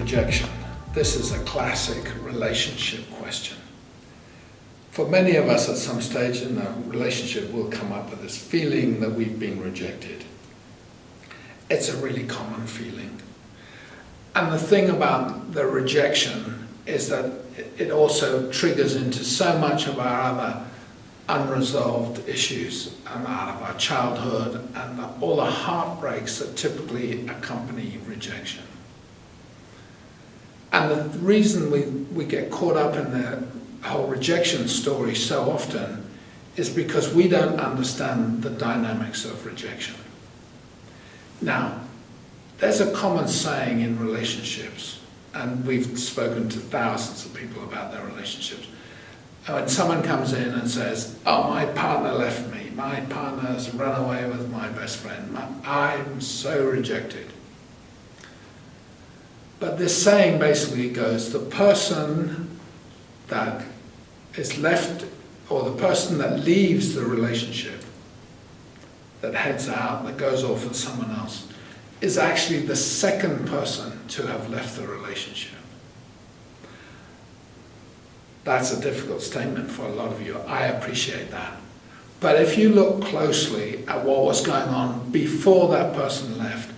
rejection. This is a classic relationship question. For many of us at some stage in a relationship, we'll come up with this feeling that we've been rejected. It's a really common feeling. And the thing about the rejection is that it also triggers into so much of our other unresolved issues and out of our childhood and all the heartbreaks that typically accompany rejection. And the reason we get caught up in the whole rejection story so often is because we don't understand the dynamics of rejection. Now, there's a common saying in relationships, and we've spoken to thousands of people about their relationships. When someone comes in and says, "Oh, my partner left me, my partner has run away with my best friend, I'm so rejected." But this saying basically goes, the person that is left, or the person that leaves the relationship, that heads out, that goes off with someone else, is actually the second person to have left the relationship. That's a difficult statement for a lot of you. I appreciate that. But if you look closely at what was going on before that person left,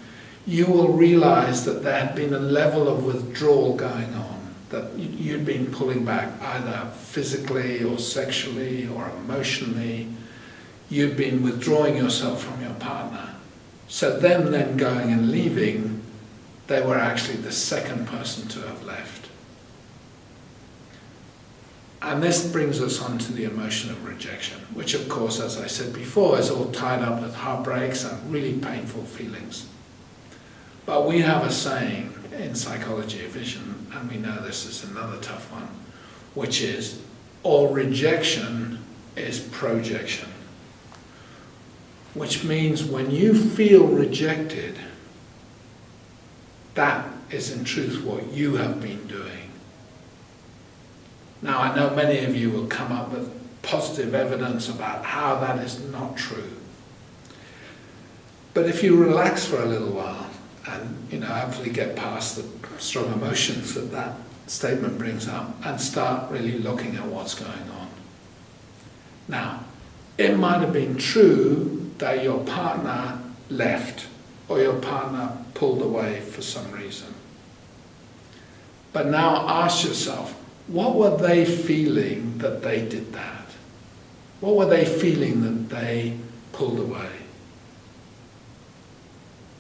you will realize that there had been a level of withdrawal going on, that you'd been pulling back either physically or sexually or emotionally. You'd been withdrawing yourself from your partner. So them then going and leaving, they were actually the second person to have left. And this brings us on to the emotion of rejection, which of course, as I said before, is all tied up with heartbreaks and really painful feelings. But we have a saying in psychology of vision, and we know this is another tough one, which is, all rejection is projection. Which means when you feel rejected, that is in truth what you have been doing. Now, I know many of you will come up with positive evidence about how that is not true. But if you relax for a little while and hopefully get past the strong emotions that that statement brings up and start really looking at what's going on. Now, it might have been true that your partner left or your partner pulled away for some reason. But now ask yourself, what were they feeling that they did that? What were they feeling that they pulled away?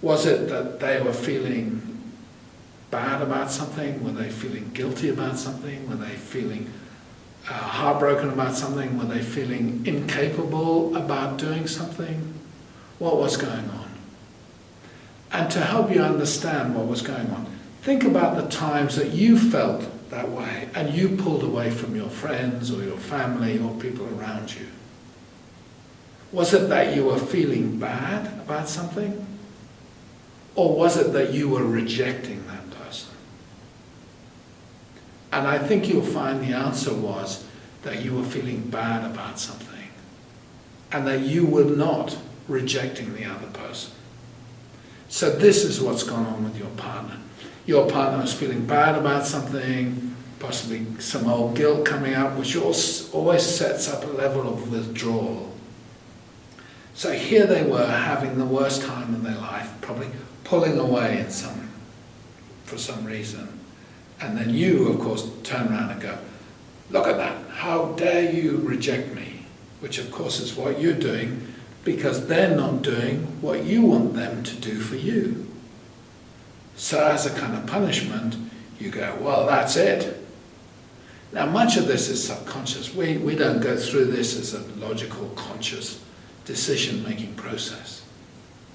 Was it that they were feeling bad about something? Were they feeling guilty about something? Were they feeling heartbroken about something? Were they feeling incapable about doing something? What was going on? And to help you understand what was going on, think about the times that you felt that way and you pulled away from your friends or your family or people around you. Was it that you were feeling bad about something? Or was it that you were rejecting that person? And I think you'll find the answer was that you were feeling bad about something and that you were not rejecting the other person. So this is what's gone on with your partner. Your partner was feeling bad about something, possibly some old guilt coming up, which always sets up a level of withdrawal. So here they were having the worst time in their life, probably pulling away for some reason. And then you, of course, turn around and go, "Look at that, how dare you reject me?" Which of course is what you're doing because they're not doing what you want them to do for you. So as a kind of punishment, you go, "Well, that's it." Now much of this is subconscious. We don't go through this as a logical, conscious decision-making process.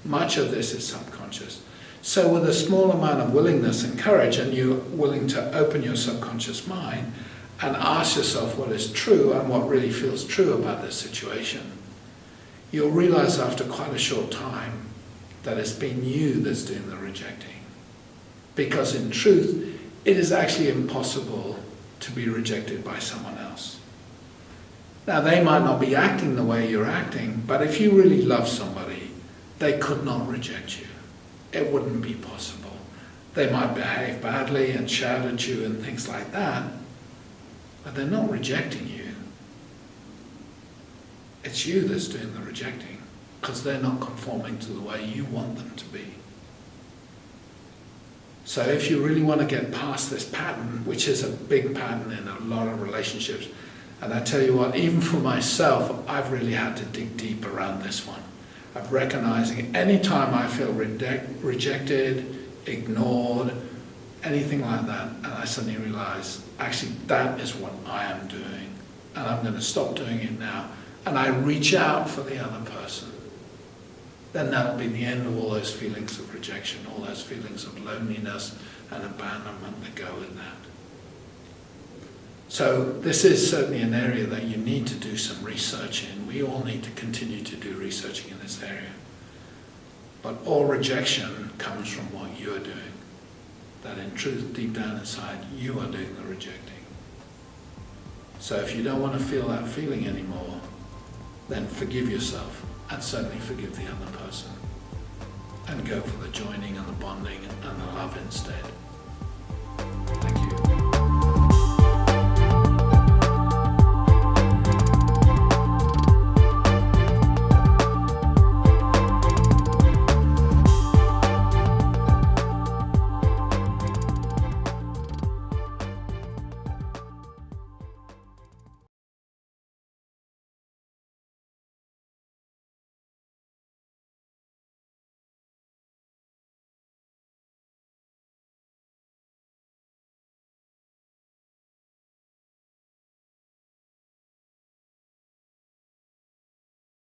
Much of this is subconscious. So with a small amount of willingness and courage, and you're willing to open your subconscious mind and ask yourself what is true and what really feels true about this situation, you'll realize after quite a short time that it's been you that's doing the rejecting. Because in truth, it is actually impossible to be rejected by someone else. Now, they might not be acting the way you're acting, but if you really love somebody, they could not reject you. It wouldn't be possible. They might behave badly and shout at you and things like that, but they're not rejecting you. It's you that's doing the rejecting, because they're not conforming to the way you want them to be. So if you really want to get past this pattern, which is a big pattern in a lot of relationships, and I tell you what, even for myself, I've really had to dig deep around this one. Of recognizing any time I feel rejected, ignored, anything like that, and I suddenly realize, actually that is what I am doing, and I'm going to stop doing it now, and I reach out for the other person, then that'll be the end of all those feelings of rejection, all those feelings of loneliness and abandonment that go with that. So this is certainly an area that you need to do some research in. We all need to continue to do researching in this area. But all rejection comes from what you are doing. That in truth, deep down inside, you are doing the rejecting. So if you don't want to feel that feeling anymore, then forgive yourself and certainly forgive the other person. And go for the joining and the bonding and the love instead.